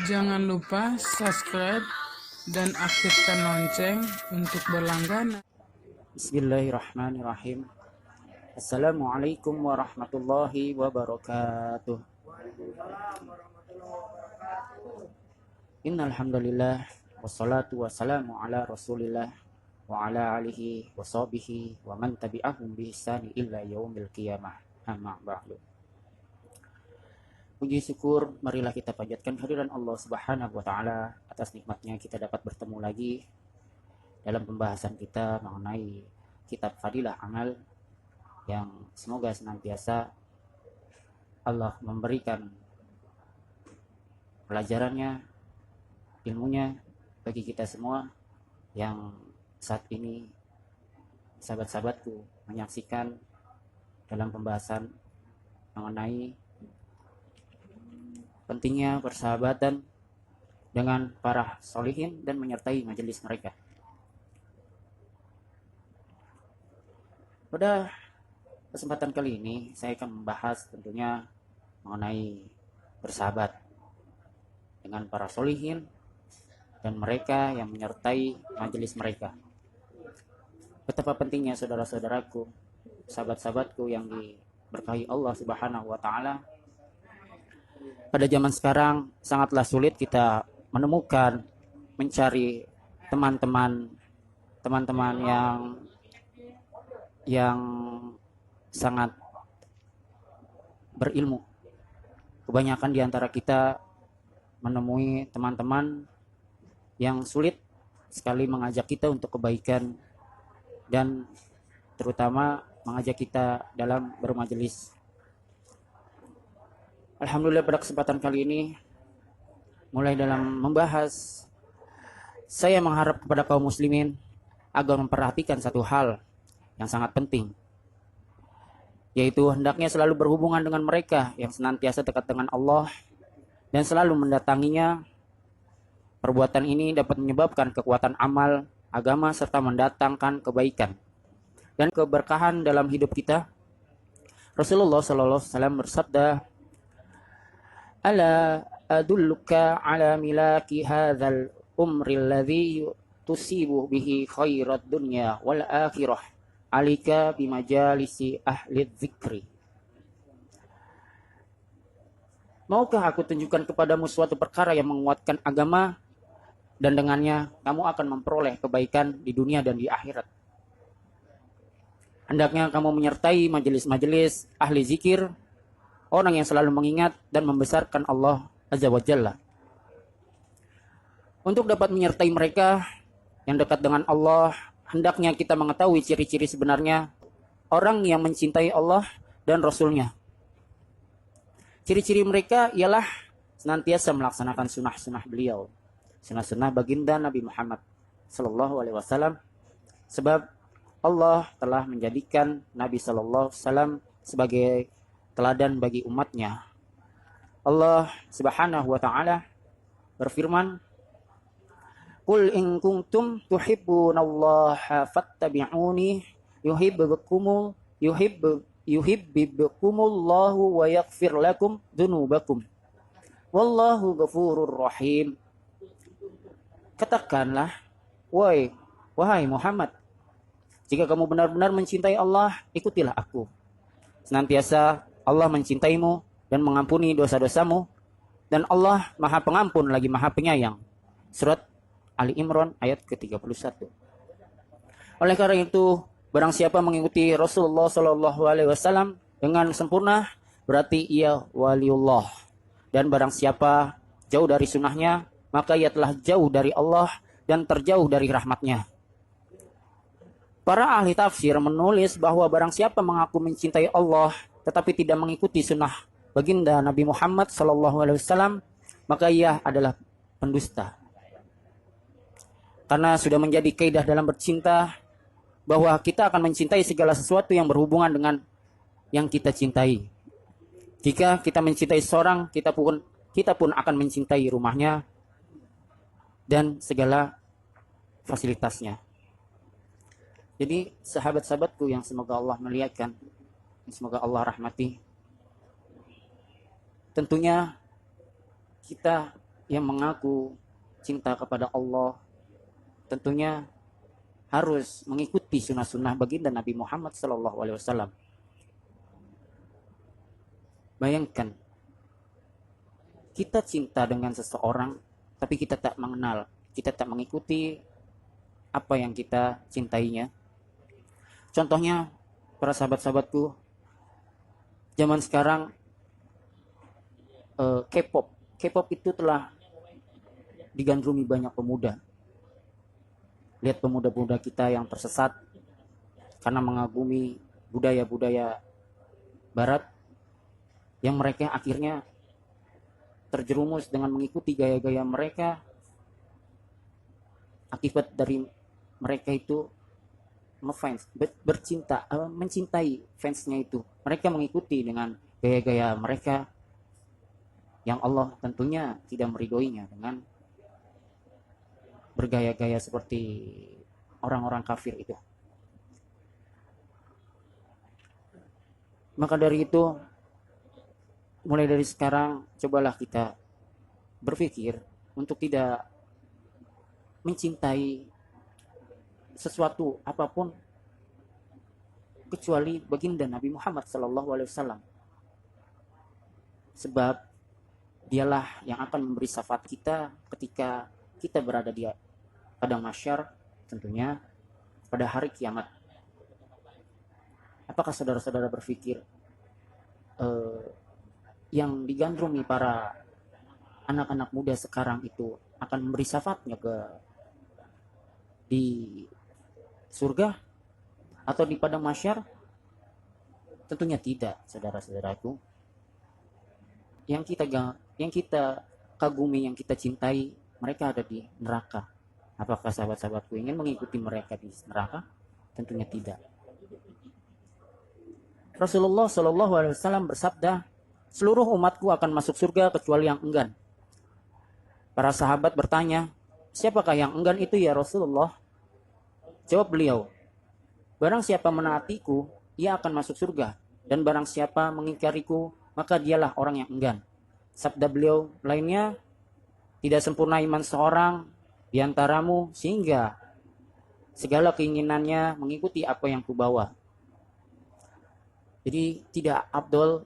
Jangan lupa subscribe dan aktifkan lonceng untuk berlangganan. Bismillahirrahmanirrahim. Assalamualaikum warahmatullahi wabarakatuh. Innal hamdalillah wassalatu wassalamu ala Rasulillah wa ala alihi wa sahbihi wa man tabi'ahum bi ihsani illa yaumil qiyamah. Amma ba'du. Puji syukur marilah kita panjatkan kehadiran Allah Subhanahu wa taala atas nikmatnya kita dapat bertemu lagi dalam pembahasan kita mengenai kitab Fadilah Amal yang semoga senantiasa Allah memberikan pelajarannya, ilmunya bagi kita semua yang saat ini sahabat-sahabatku menyaksikan dalam pembahasan mengenai pentingnya persahabatan dengan para solihin dan menyertai majelis mereka. Pada kesempatan kali ini saya akan membahas tentunya mengenai bersahabat dengan para solihin dan mereka yang menyertai majelis mereka. Betapa pentingnya saudara-saudaraku, sahabat-sahabatku yang diberkahi Allah Subhanahu wa taala. Pada zaman sekarang sangatlah sulit kita menemukan, mencari teman-teman yang sangat berilmu. Kebanyakan di antara kita menemui teman-teman yang sulit sekali mengajak kita untuk kebaikan dan terutama mengajak kita dalam bermajelis. Alhamdulillah pada kesempatan kali ini mulai dalam membahas, saya mengharap kepada kaum muslimin agar memperhatikan satu hal yang sangat penting, yaitu hendaknya selalu berhubungan dengan mereka yang senantiasa dekat dengan Allah dan selalu mendatanginya. Perbuatan ini dapat menyebabkan kekuatan amal, agama serta mendatangkan kebaikan dan keberkahan dalam hidup kita. Rasulullah SAW bersabda, "Ala adulluka ala milaki hadzal umri alladhi tusibu bihi khairat dunya wal akhirah alika bimajalisi ahli dzikri." Maukah aku tunjukkan kepadamu suatu perkara yang menguatkan agama dan dengannya kamu akan memperoleh kebaikan di dunia dan di akhirat. Hendaknya kamu menyertai majelis-majelis ahli zikir, orang yang selalu mengingat dan membesarkan Allah Azza wa Jalla. Untuk dapat menyertai mereka yang dekat dengan Allah, hendaknya kita mengetahui ciri-ciri sebenarnya orang yang mencintai Allah dan Rasul-Nya. Ciri-ciri mereka ialah senantiasa melaksanakan sunnah-sunnah beliau, sunnah-sunnah baginda Nabi Muhammad Sallallahu Alaihi Wasallam, sebab Allah telah menjadikan Nabi Sallallahu Alaihi Wasallam sebagai teladan bagi umatnya. Allah Subhanahu wa taala berfirman, "Qul in kuntum tuhibbunallaha fattabi'uni yuhibbukumullahu wa yaghfir lakum dzunubakum. Wallahu ghafurur rahim." Katakanlah, wahai Muhammad, jika kamu benar-benar mencintai Allah, ikutilah aku. Senantiasa Allah mencintaimu dan mengampuni dosa-dosamu, dan Allah Maha Pengampun lagi Maha Penyayang. Surat Ali Imran ayat ke-31. Oleh karena itu, barang siapa mengikuti Rasulullah Shallallahu Alaihi Wasallam dengan sempurna, berarti ia waliullah. Dan barang siapa jauh dari sunnahnya, maka ia telah jauh dari Allah dan terjauh dari rahmatnya. Para ahli tafsir menulis bahwa barang siapa mengaku mencintai Allah tetapi tidak mengikuti sunnah baginda Nabi Muhammad SAW, maka ia adalah pendusta. Karena sudah menjadi kaidah dalam bercinta bahwa kita akan mencintai segala sesuatu yang berhubungan dengan yang kita cintai. Jika kita mencintai seorang, kita pun akan mencintai rumahnya dan segala fasilitasnya. Jadi sahabat-sahabatku yang semoga Allah muliakan, semoga Allah rahmati, tentunya kita yang mengaku cinta kepada Allah tentunya harus mengikuti sunnah-sunnah baginda Nabi Muhammad SAW. Bayangkan, kita cinta dengan seseorang, tapi kita tak mengenal, kita tak mengikuti apa yang kita cintainya. Contohnya, para sahabat-sahabatku, zaman sekarang K-pop itu telah digandrungi banyak pemuda. Lihat pemuda-pemuda kita yang tersesat karena mengagumi budaya-budaya barat, yang mereka akhirnya terjerumus dengan mengikuti gaya-gaya mereka. Akibat dari mereka itu ngefans, bercinta, mencintai fansnya itu. Mereka mengikuti dengan gaya-gaya mereka yang Allah tentunya tidak meridhoinya dengan bergaya-gaya seperti orang-orang kafir itu. Maka dari itu, mulai dari sekarang cobalah kita berpikir untuk tidak mencintai sesuatu apapun kecuali baginda Nabi Muhammad SAW. Sebab dialah yang akan memberi syafaat kita ketika kita berada di padang mahsyar, tentunya pada hari kiamat. Apakah saudara-saudara berpikir yang digandrungi para anak-anak muda sekarang itu akan memberi syafaatnya di surga atau di padang mahsyar? Tentunya tidak, saudara-saudaraku. Yang kita kagumi, yang kita cintai, mereka ada di neraka. Apakah sahabat-sahabatku ingin mengikuti mereka di neraka? Tentunya tidak. Rasulullah SAW bersabda, seluruh umatku akan masuk surga kecuali yang enggan. Para sahabat bertanya, siapakah yang enggan itu ya Rasulullah? Jawab beliau, barang siapa menaatiku, ia akan masuk surga. Dan barang siapa mengingkariku, maka dialah orang yang enggan. Sabda beliau lainnya, tidak sempurna iman seorang di antaramu sehingga segala keinginannya mengikuti apa yang kubawa. Jadi tidak afdol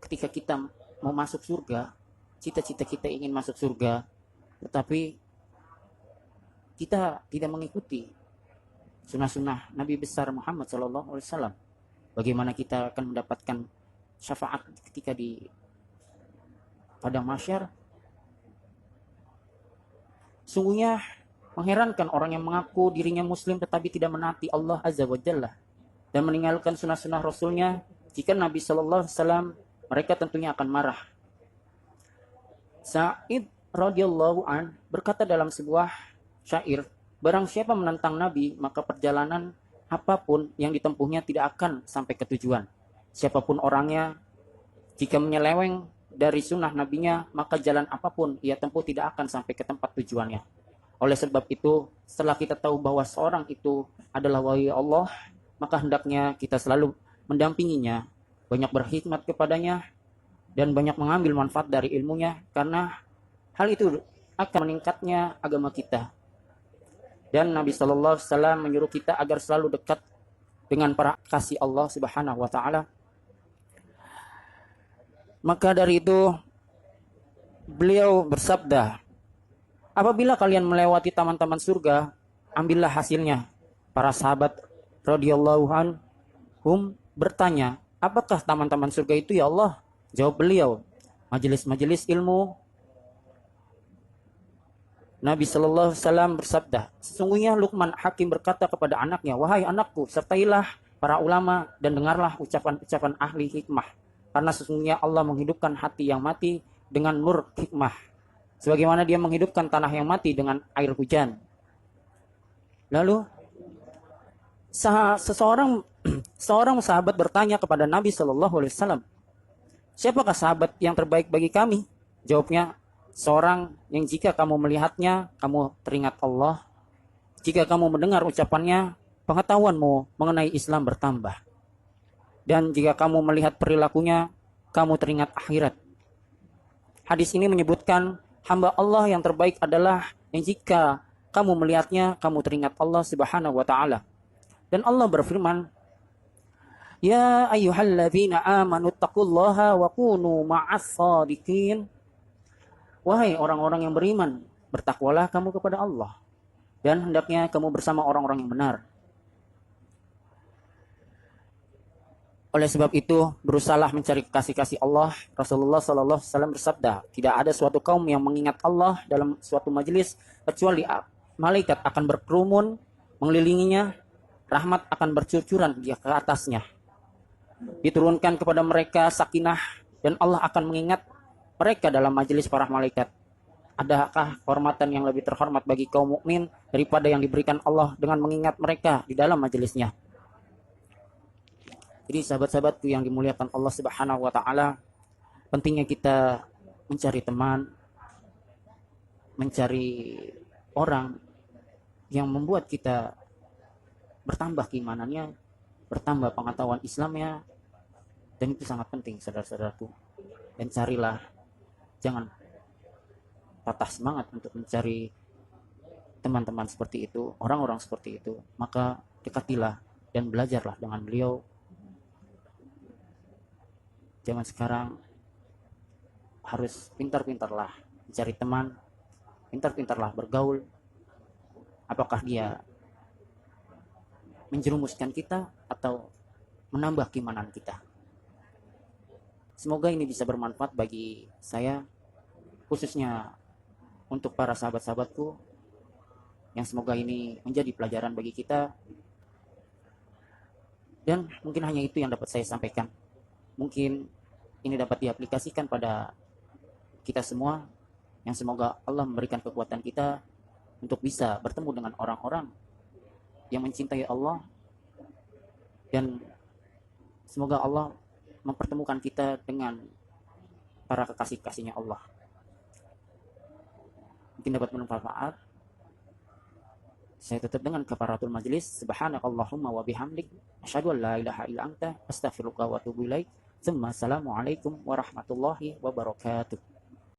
ketika kita mau masuk surga, cita-cita kita ingin masuk surga, tetapi kita tidak mengikuti sunnah-sunnah Nabi besar Muhammad SAW. Bagaimana kita akan mendapatkan syafaat ketika di padang mahsyar? Sungguhnya mengherankan orang yang mengaku dirinya muslim tetapi tidak menaati Allah Azza wa Jalla dan meninggalkan sunnah-sunnah Rasulnya. Jika Nabi SAW, mereka tentunya akan marah. Sa'id radhiyallahu an berkata dalam sebuah syair, barang siapa menentang Nabi, maka perjalanan apapun yang ditempuhnya tidak akan sampai ke tujuan. Siapapun orangnya, jika menyeleweng dari sunnah nabinya, maka jalan apapun ia tempuh tidak akan sampai ke tempat tujuannya. Oleh sebab itu, setelah kita tahu bahwa seorang itu adalah wali Allah, maka hendaknya kita selalu mendampinginya, banyak berkhidmat kepadanya, dan banyak mengambil manfaat dari ilmunya, karena hal itu akan meningkatnya agama kita. Dan Nabi SAW menyuruh kita agar selalu dekat dengan para kasih Allah Subhanahu wa Ta'ala. Maka dari itu beliau bersabda, apabila kalian melewati taman-taman surga, ambillah hasilnya. Para sahabat radhiyallahu anhum bertanya, apakah taman-taman surga itu ya Allah? Jawab beliau, majelis-majelis ilmu. Nabi SAW bersabda, sesungguhnya Luqman Hakim berkata kepada anaknya, wahai anakku, sertailah para ulama dan dengarlah ucapan-ucapan ahli hikmah. Karena sesungguhnya Allah menghidupkan hati yang mati dengan nur hikmah, sebagaimana dia menghidupkan tanah yang mati dengan air hujan. Lalu seorang sahabat bertanya kepada Nabi SAW, siapakah sahabat yang terbaik bagi kami? Jawabnya, seorang yang jika kamu melihatnya, kamu teringat Allah. Jika kamu mendengar ucapannya, pengetahuanmu mengenai Islam bertambah. Dan jika kamu melihat perilakunya, kamu teringat akhirat. Hadis ini menyebutkan hamba Allah yang terbaik adalah yang jika kamu melihatnya, kamu teringat Allah Subhanahu wa taala. Dan Allah berfirman, "Ya ayyuhalladzina amanu taqullaha wa kunu ma'as shadiqin." Wahai orang-orang yang beriman, bertakwalah kamu kepada Allah dan hendaknya kamu bersama orang-orang yang benar. Oleh sebab itu, berusahalah mencari kasih-kasih Allah. Rasulullah SAW bersabda, tidak ada suatu kaum yang mengingat Allah dalam suatu majelis kecuali malaikat akan berkerumun mengelilinginya, rahmat akan bercucuran di atasnya. Diturunkan kepada mereka sakinah dan Allah akan mengingat mereka dalam majelis para malaikat. Adakah kehormatan yang lebih terhormat bagi kaum mukmin daripada yang diberikan Allah dengan mengingat mereka di dalam majelisnya? Jadi sahabat-sahabatku yang dimuliakan Allah Subhanahu wa taala, pentingnya kita mencari teman, mencari orang yang membuat kita bertambah keimanannya, bertambah pengetahuan Islamnya, dan itu sangat penting saudara-saudaraku. Dan carilah, jangan patah semangat untuk mencari teman-teman seperti itu, orang-orang seperti itu. Maka dekatilah dan belajarlah dengan beliau. Zaman sekarang harus pintar-pintarlah mencari teman, pintar-pintarlah bergaul. Apakah dia menjerumuskan kita atau menambah keimanan kita? Semoga ini bisa bermanfaat bagi saya, khususnya untuk para sahabat-sahabatku, yang semoga ini menjadi pelajaran bagi kita. Dan mungkin hanya itu yang dapat saya sampaikan. Mungkin ini dapat diaplikasikan pada kita semua, yang semoga Allah memberikan kekuatan kita untuk bisa bertemu dengan orang-orang yang mencintai Allah, dan semoga Allah mempertemukan kita dengan para kekasih-kasihnya Allah. Mungkin dapat bermanfaat. Saya tutup dengan kafaratul majlis. Subhanakallahumma wa bihamdik, asyhadu an la ilaha illa anta, astaghfiruka wa atubu ilaik. Assalamualaikum warahmatullahi wabarakatuh.